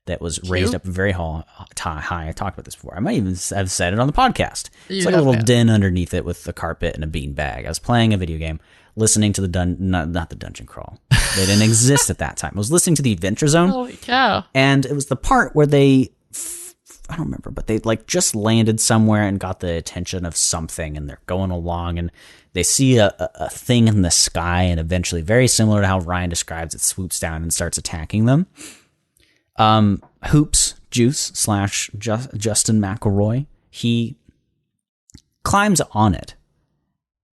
that was raised up very high. I talked about this before. I might even have said it on the podcast. It's like a little den underneath it with a carpet and a bean bag. I was playing a video game, listening to the not the dungeon crawl. They didn't exist at that time. I was listening to the Adventure Zone. Holy cow. And it was the part where they... I don't remember, but they just landed somewhere and got the attention of something, and they're going along, and they see a thing in the sky, and eventually, very similar to how Ryan describes it, swoops down and starts attacking them. Hoops Juice / Justin McElroy, he climbs on it,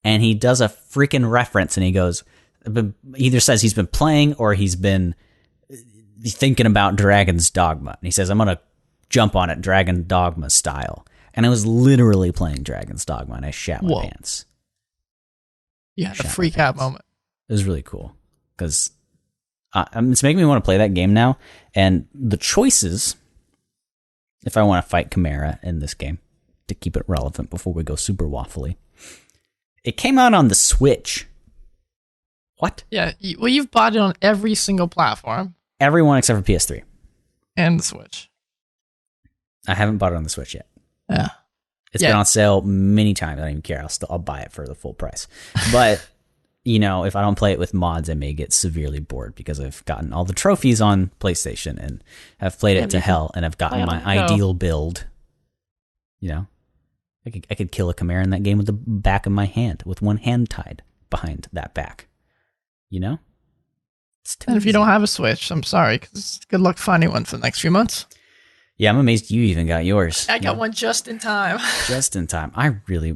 and he does a freaking reference, and he goes, either says he's been playing or he's been thinking about Dragon's Dogma, and he says, I'm gonna jump on it Dragon Dogma style. And I was literally playing Dragon's Dogma, and I shat my pants. Yeah, the freak out moment. It was really cool because it's making me want to play that game now. And the choices, if I want to fight Chimera in this game, to keep it relevant before we go super waffly, it came out on the Switch. What? Yeah, well, you've bought it on every single platform. Everyone except for PS3 and the Switch. I haven't bought it on the Switch yet. Yeah. It's been on sale many times. I don't even care. I'll buy it for the full price. But, if I don't play it with mods, I may get severely bored because I've gotten all the trophies on PlayStation and have played it to hell, and I've gotten my ideal build. I could kill a Chimera in that game with the back of my hand, with one hand tied behind that back. And if you don't have a Switch, I'm sorry, because good luck finding one for the next few months. Yeah, I'm amazed you even got yours. I got one just in time. Just in time.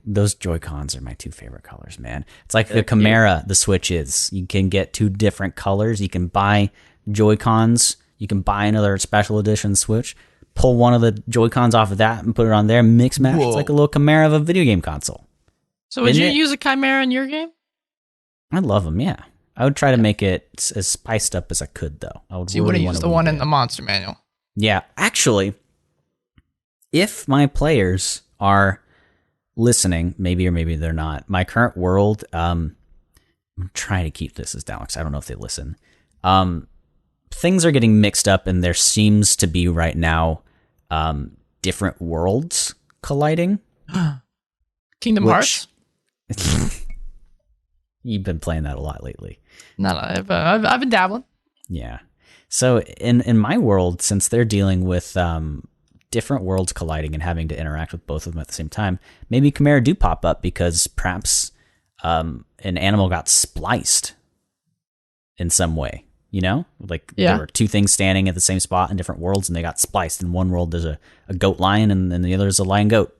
Those Joy-Cons are my two favorite colors, man. It's like the Chimera, the Switch is. You can get two different colors. You can buy Joy-Cons. You can buy another special edition Switch, pull one of the Joy-Cons off of that and put it on there, mix match. Whoa. It's like a little Chimera of a video game console. So would you use a Chimera in your game? I love them, yeah. I would try to make it as spiced up as I could, though. I would. So you would have used the one in the Monster Manual. Yeah, actually, if my players are listening, maybe or maybe they're not, my current world, I'm trying to keep this as down because I don't know if they listen. Things are getting mixed up, and there seems to be right now different worlds colliding. Kingdom Hearts? You've been playing that a lot lately. No, I've been dabbling. Yeah. So in my world, since they're dealing with different worlds colliding and having to interact with both of them at the same time, maybe Chimera do pop up because perhaps an animal got spliced in some way. There were two things standing at the same spot in different worlds, and they got spliced. In one world, there's a goat lion, and in the other is a lion goat.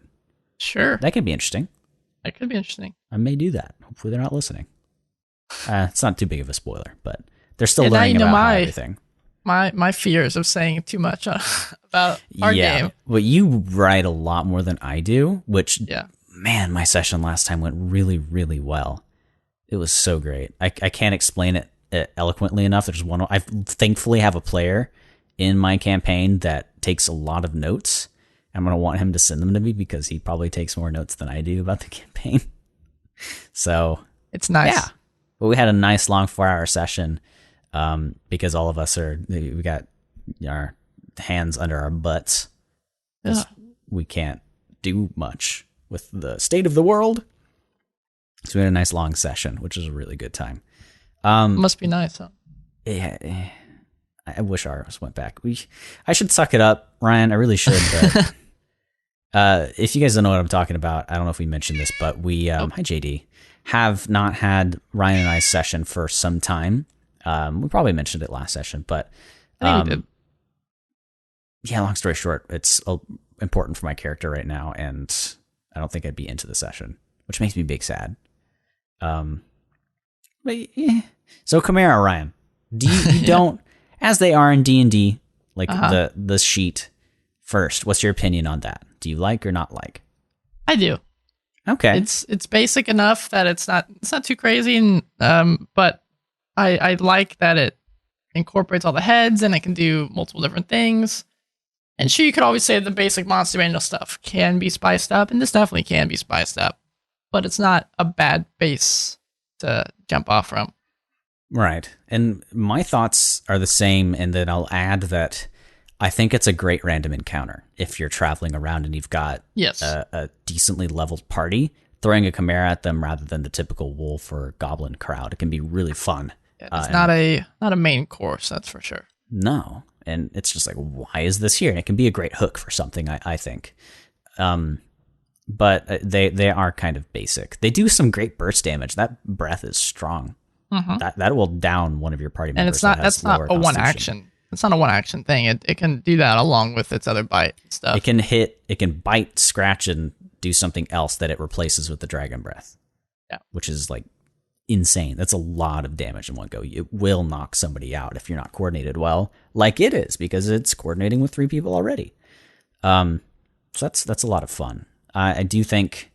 Sure. That could be interesting. That could be interesting. I may do that. Hopefully they're not listening. It's not too big of a spoiler, but they're still learning about everything. My fears of saying too much about our game. But you write a lot more than I do, which, man, my session last time went really, really well. It was so great. I can't explain it eloquently enough. There's one. I thankfully have a player in my campaign that takes a lot of notes. I'm going to want him to send them to me because he probably takes more notes than I do about the campaign. So it's nice. Yeah. But we had a nice long 4-hour session because all of us we got our hands under our butts. Yeah. We can't do much with the state of the world. So we had a nice long session, which was a really good time. Must be nice, huh? Yeah. I wish ours went back. I should suck it up, Ryan. I really should. But if you guys don't know what I'm talking about, I don't know if we mentioned this, but we, hi JD, have not had Ryan and I's session for some time. We probably mentioned it last session, but I think we did. Yeah, long story short, it's important for my character right now, and I don't think I'd be into the session, which makes me big sad. But yeah. So Chimera, Ryan, you don't as they are in D&D, like the sheet first. What's your opinion on that? Do you like or not like? I do. Okay. It's basic enough that it's not too crazy, and but I like that it incorporates all the heads and it can do multiple different things. And sure, you could always say the basic monster manual stuff can be spiced up, and this definitely can be spiced up, but it's not a bad base to jump off from. Right. And my thoughts are the same, and then I'll add that I think it's a great random encounter. If you're traveling around and you've got a decently leveled party, throwing a Chimera at them rather than the typical wolf or goblin crowd, it can be really fun. Yeah, it's not a main course, that's for sure. No. And it's just like, why is this here? And it can be a great hook for something, I think. But they are kind of basic. They do some great burst damage. That breath is strong. That will down one of your party members. And that's not a one action. It's not a one action thing. It can do that along with its other bite stuff. It can bite, scratch, and do something else that it replaces with the dragon breath. Yeah. Which is like insane. That's a lot of damage in one go. It will knock somebody out if you're not coordinated well, like it is, because it's coordinating with 3 people already. So that's a lot of fun. I do think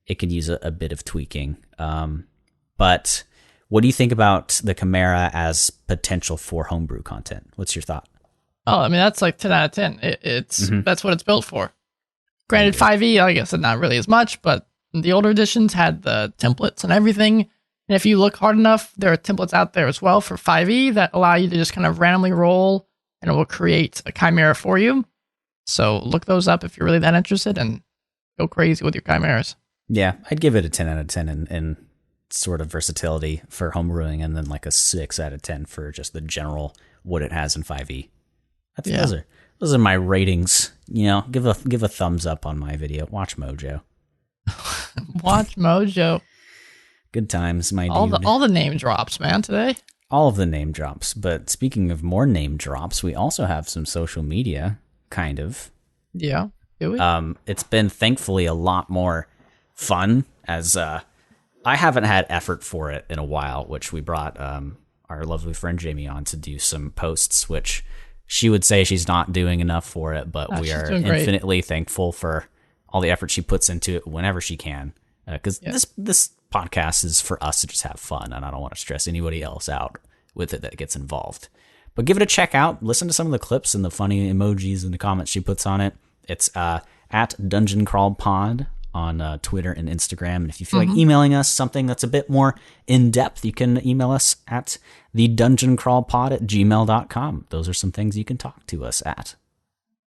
it could use a bit of tweaking. But what do you think about the Chimera as potential for homebrew content? What's your thought? Oh, I mean, that's like 10 out of 10. It's that's what it's built for. Granted, 5e, I guess, not really as much, but the older editions had the templates and everything. And if you look hard enough, there are templates out there as well for 5e that allow you to just kind of randomly roll, and it will create a Chimera for you. So look those up if you're really that interested, and go crazy with your Chimeras. Yeah, I'd give it a 10 out of 10 in sort of versatility for homebrewing, and then like a 6 out of 10 for just the general what it has in 5e. Those are my ratings. You know, give a thumbs up on my video. Watch Mojo. Watch Mojo. Good times, my dude. All the name drops, man, today. All of the name drops. But speaking of more name drops, we also have some social media, kind of. Yeah, do we? It's been thankfully a lot more fun, as I haven't had effort for it in a while, which we brought our lovely friend Jamie on to do some posts, which she would say she's not doing enough for it, but we are infinitely thankful for all the effort she puts into it whenever she can. Because this podcast is for us to just have fun, and I don't want to stress anybody else out with it that gets involved. But give it a check out. Listen to some of the clips and the funny emojis and the comments she puts on it. It's at Dungeon Crawl Pod on Twitter and Instagram. And if you feel like emailing us something that's a bit more in-depth, you can email us at thedungeoncrawlpod@gmail.com. Those are some things you can talk to us at.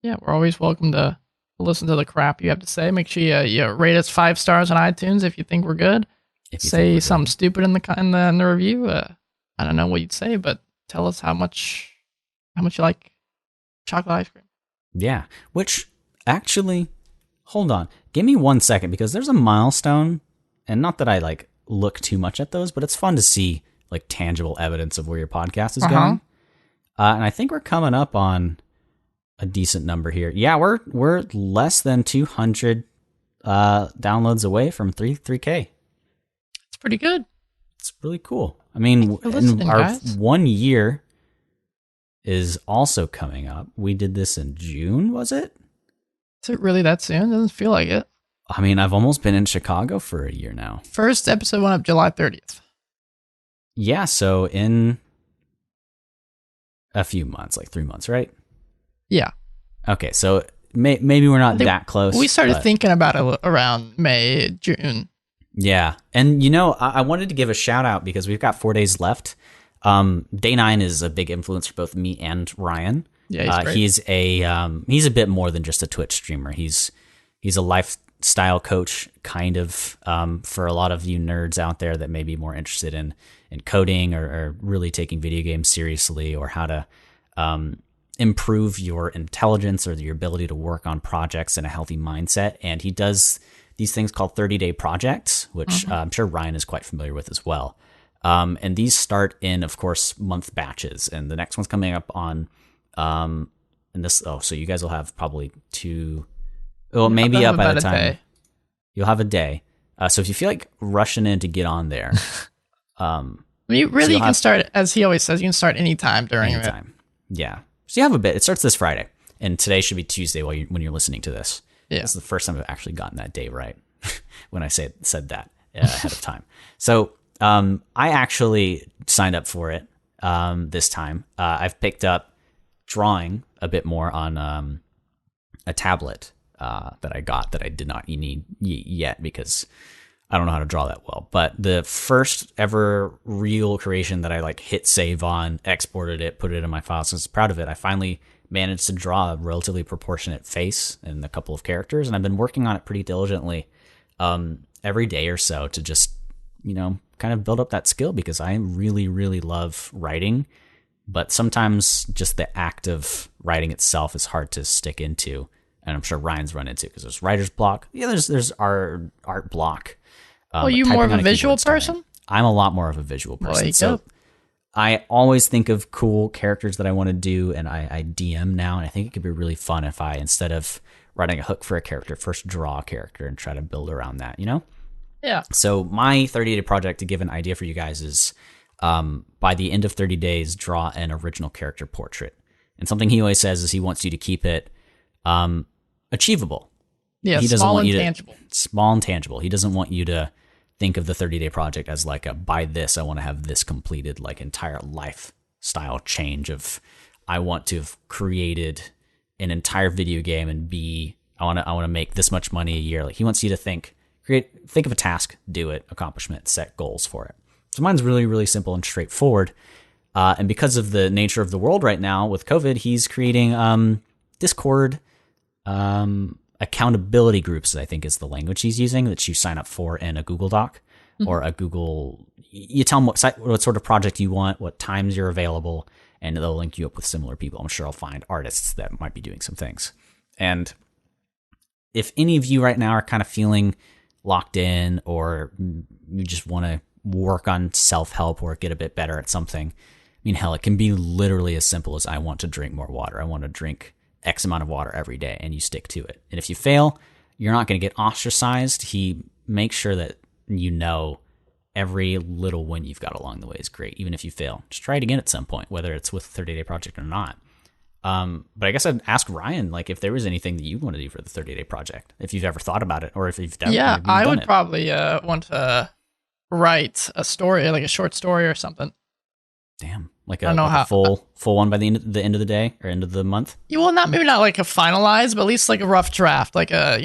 Yeah, we're always welcome to listen to the crap you have to say. Make sure you rate us 5 stars on iTunes if you think we're good. Say something stupid in the review. I don't know what you'd say, but tell us how much you like chocolate ice cream. Yeah, which actually, hold on. Give me 1 second, because there's a milestone, and not that I like look too much at those, but it's fun to see like tangible evidence of where your podcast is going. And I think we're coming up on a decent number here. Yeah, we're less than 200 downloads away from 3K. It's pretty good. It's really cool. I mean, our guys. 1 year is also coming up. We did this in June, was it? Is it really that soon? Doesn't feel like it. I mean, I've almost been in Chicago for a year now. First episode went up July 30th. Yeah, so in a few months, like 3 months, right? Yeah. Okay, so maybe we're not that close. We started thinking about it around May, June. Yeah, and you know, I wanted to give a shout out because we've got 4 days left. Day 9 is a big influence for both me and Ryan. Yeah, he's a bit more than just a Twitch streamer. He's a lifestyle coach, kind of, for a lot of you nerds out there that may be more interested in coding or really taking video games seriously, or how to improve your intelligence or your ability to work on projects in a healthy mindset. And he does these things called 30-day projects, which I'm sure Ryan is quite familiar with as well. And these start in, of course, month batches. And the next one's coming up on, so you guys will have probably maybe up at a time. Day. You'll have a day. So if you feel like rushing in to get on there, you can start, as he always says, you can start anytime during it. Yeah. So you have a bit. It starts this Friday, and today should be Tuesday when you're listening to this. Yeah. This is the first time I've actually gotten that day right when I said that ahead of time. So I actually signed up for it this time. I've picked up drawing a bit more on a tablet that I got that I did not need yet because I don't know how to draw that well. But the first ever real creation that I like hit save on, exported it, put it in my files, and I was proud of it. I finally managed to draw a relatively proportionate face and a couple of characters, and I've been working on it pretty diligently every day or so to just, kind of build up that skill because I really, really love writing. But sometimes just the act of writing itself is hard to stick into, and I'm sure Ryan's run into because there's writer's block. Yeah, there's art block. Are you more of a visual person? I'm a lot more of a visual person. Well, so I always think of cool characters that I want to do, and I DM now, and I think it could be really fun if I, instead of writing a hook for a character, first draw a character and try to build around that, Yeah. So my 30-day project, to give an idea for you guys, is by the end of 30 days, draw an original character portrait. And something he always says is he wants you to keep it achievable. Yeah, he doesn't small want and you tangible. Small and tangible. He doesn't want you to think of the 30-day project as like by this, I want to have this completed, like entire lifestyle change of I want to have created an entire video game and I want to make this much money a year. Like he wants you to think of a task, do it, accomplishment, set goals for it. So mine's really, really simple and straightforward. And because of the nature of the world right now with COVID, he's creating Discord accountability groups, I think is the language he's using, that you sign up for in a Google Doc or a Google. You tell them what sort of project you want, what times you're available, and they'll link you up with similar people. I'm sure I'll find artists that might be doing some things. And if any of you right now are kind of feeling locked in, or you just want to work on self-help or get a bit better at something, I mean, hell, it can be literally as simple as I want to drink more water. I want to drink X amount of water every day, and you stick to it. And if you fail, you're not going to get ostracized. He makes sure that every little win you've got along the way is great. Even if you fail, just try it again at some point, whether it's with a 30-day project or not. But I guess I'd ask Ryan, like, if there was anything that you want to do for the 30-day project, if you've ever thought about it, or if you've done it. Yeah, I would probably want to write a story, like a short story or something. Damn, like a full one by the end of the day or end of the month. Well, maybe not like a finalized, but at least like a rough draft, like a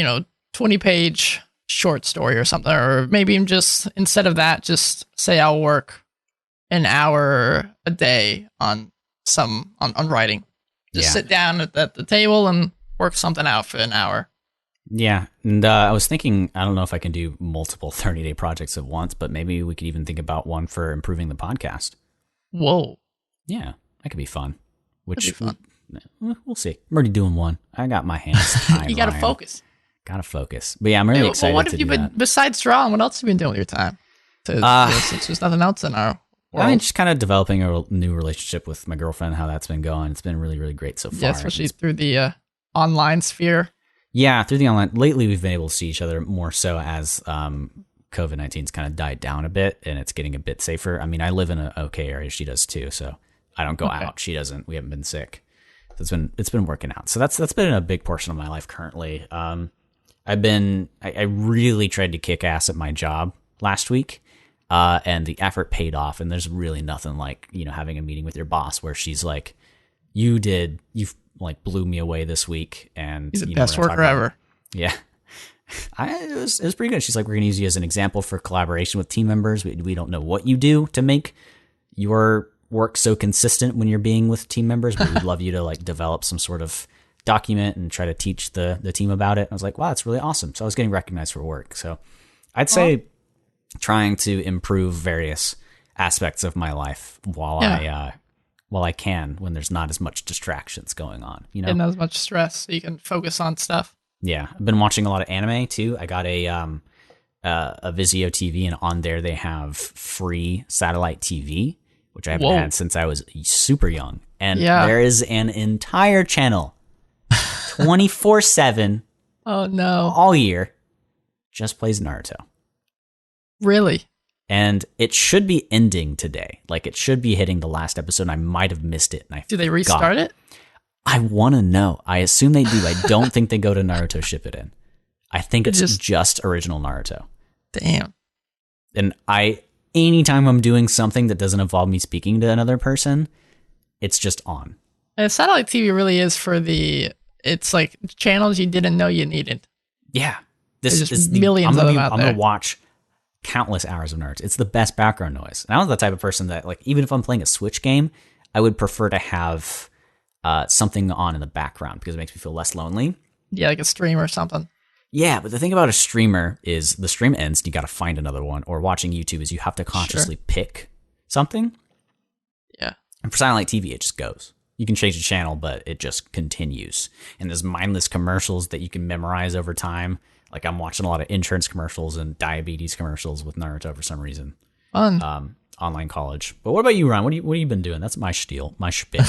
20-page short story or something, or maybe even just instead of that, just say I'll work an hour a day on writing. Just sit down at the table and work something out for an hour. Yeah, and I was thinking, I don't know if I can do multiple 30-day projects at once, but maybe we could even think about one for improving the podcast. Whoa. Yeah, that could be fun. That'd be fun. We'll see. I'm already doing one. I got my hands tied. You gotta focus. Gotta focus. But yeah, I'm really excited. What have you been, besides drawing, what else have you been doing with your time? Since there's nothing else in our world. I mean, just kind of developing a new relationship with my girlfriend, how that's been going. It's been really, really great so far. Yeah, especially through the online sphere. Yeah, through the online. Lately, we've been able to see each other more so as COVID-19's kind of died down a bit and it's getting a bit safer. I mean, I live in an okay area. She does too. So I don't go out. She doesn't. We haven't been sick. So it's been working out. So that's been a big portion of my life currently. I really tried to kick ass at my job last week. And the effort paid off. And there's really nothing like, having a meeting with your boss where she's like, you like blew me away this week. And he's the best worker ever. Yeah. It was pretty good. She's like, we're going to use you as an example for collaboration with team members. We don't know what you do to make your work so consistent when you're being with team members, but we'd love you to like develop some sort of document and try to teach the team about it. I was like, wow, that's really awesome. So I was getting recognized for work. So I'd say trying to improve various aspects of my life while I can, when there's not as much distractions going on, and not as much stress, so you can focus on stuff. Yeah, I've been watching a lot of anime too. I got a Vizio TV, and on there they have free satellite TV, which I haven't had since I was super young. And there is an entire channel, 24/7. Oh no! All year, just plays Naruto. Really? And it should be ending today. Like, it should be hitting the last episode, and I might have missed it. And I Do they restart it? I want to know. I assume they do. I don't think they go to Naruto Shippuden. I think it's just original Naruto. Damn. And anytime I'm doing something that doesn't involve me speaking to another person, it's just on. And satellite TV really is for it's like channels you didn't know you needed. Yeah. This is millions of them out there. I'm going to watch countless hours of Naruto. It's the best background noise. And I'm the type of person that, like, even if I'm playing a Switch game, I would prefer to have something on in the background because it makes me feel less lonely. Yeah, like a stream or something. Yeah, but the thing about a streamer is the stream ends, you got to find another one, or watching YouTube is you have to consciously pick something. Yeah. And for Silent TV, it just goes. You can change the channel, but it just continues. And there's mindless commercials that you can memorize over time. Like, I'm watching a lot of insurance commercials and diabetes commercials with Naruto for some reason. Fun. Online college. But what about you, Ryan? What have you been doing? That's my spiel, my spiel.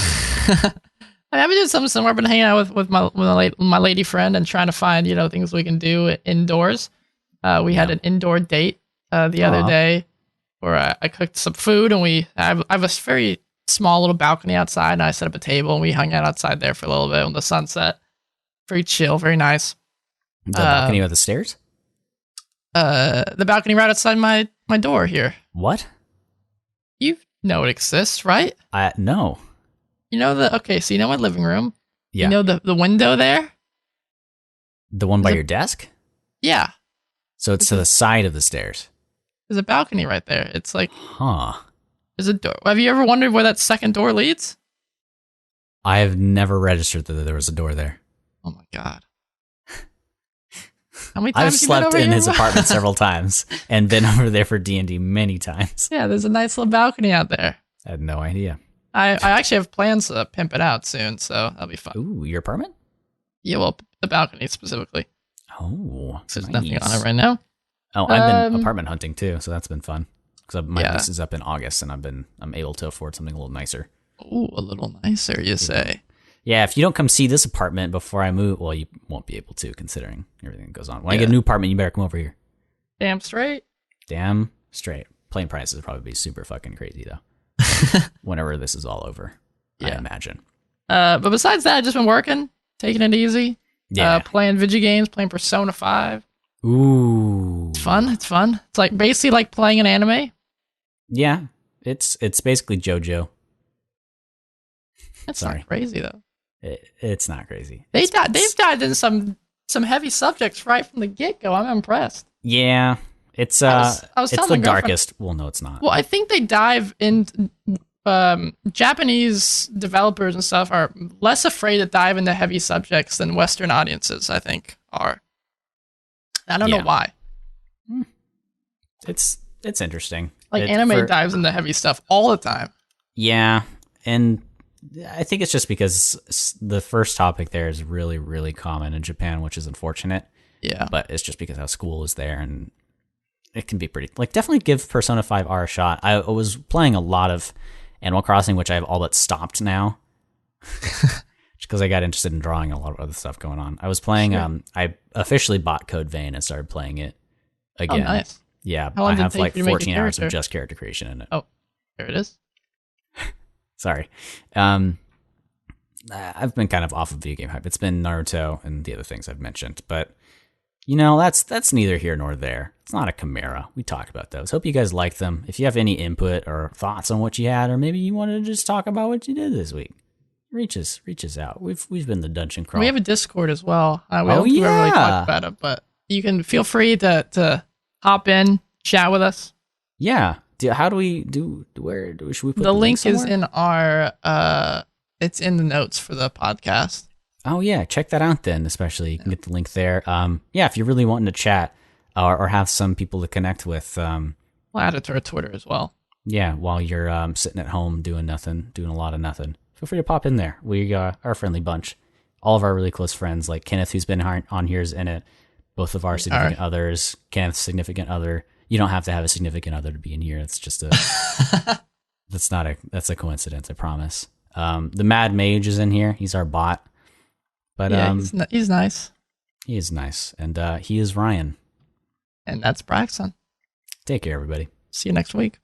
I've been doing something similar. I've been hanging out with my lady friend and trying to find, things we can do indoors. We had an indoor date the other day where I cooked some food, and I have a very small little balcony outside, and I set up a table, and we hung out outside there for a little bit when the sun set. Very chill, very nice. The balcony with the stairs? The balcony right outside my door here. What? You know it exists, right? No. You know so you know my living room? Yeah. You know the window there? The one by your desk? Yeah. So it's to the side of the stairs. There's a balcony right there. It's like... Huh. There's a door. Have you ever wondered where that second door leads? I have never registered that there was a door there. Oh my God. How many times I've have you slept been over in here? his apartment several times and been over there for D&D many times. Yeah, there's a nice little balcony out there. I had no idea. I actually have plans to pimp it out soon, so that'll be fun. Ooh, your apartment? Yeah, well, the balcony specifically. Oh, there's nice. nothing on it right now. Oh, I've been apartment hunting too, so that's been fun. Because my lease is up in August, and I'm able to afford something a little nicer. Ooh, a little nicer, you say? Yeah, if you don't come see this apartment before I move, well, you won't be able to, considering everything that goes on. When I get a new apartment, you better come over here. Damn straight. Damn straight. Plane prices will probably be super fucking crazy, though. Whenever this is all over, I imagine. But besides that, I've just been working, taking it easy. Yeah. Playing video games, playing Persona 5. Ooh. It's fun. It's like basically like playing an anime. Yeah. It's basically JoJo. It's not crazy, though. It's not crazy. They've dived into some heavy subjects right from the get-go. I'm impressed. Yeah. It's I was it's the darkest. Well, no, it's not. Well, I think they dive in. Japanese developers and stuff are less afraid to dive into heavy subjects than Western audiences, I think, are. I don't know why. It's interesting. Like, anime dives into heavy stuff all the time. Yeah, and I think it's just because the first topic there is really, really common in Japan, which is unfortunate. Yeah. But it's just because how school is there, and it can be pretty... Like, definitely give Persona 5R a shot. I was playing a lot of Animal Crossing, which I've all but stopped now. Just because I got interested in drawing and a lot of other stuff going on. I was playing... Sure. I officially bought Code Vein and started playing it again. Oh, nice. Yeah, How long I did it have take like you to make a 14 hours of character? just character creation in it. Oh, there it is. Sorry. I've been kind of off of video game hype. It's been Naruto and the other things I've mentioned, but that's neither here nor there. It's not a Chimera. We talked about those. Hope you guys liked them. If you have any input or thoughts on what you had, or maybe you wanted to just talk about what you did this week, reach us out. We've been the dungeon crawl. We have a Discord as well. We don't really talk about it, but you can feel free to hop in, chat with us. Yeah. How do we do? Where should we put the link? Somewhere? Is in our. It's in the notes for the podcast. Oh yeah, check that out then. Especially you can get the link there. Yeah, if you're really wanting to chat or have some people to connect with. We'll add it to our Twitter as well. Yeah, while you're sitting at home doing nothing, doing a lot of nothing, feel free to pop in there. We are a friendly bunch. All of our really close friends, like Kenneth, who's been on here, is in it. Both of our significant others, Kenneth's significant other. You don't have to have a significant other to be in here. It's just that's a coincidence, I promise. The Mad Mage is in here. He's our bot. But yeah, he's nice. He is nice. And he is Ryan. And that's Braxton. Take care, everybody. See you next week.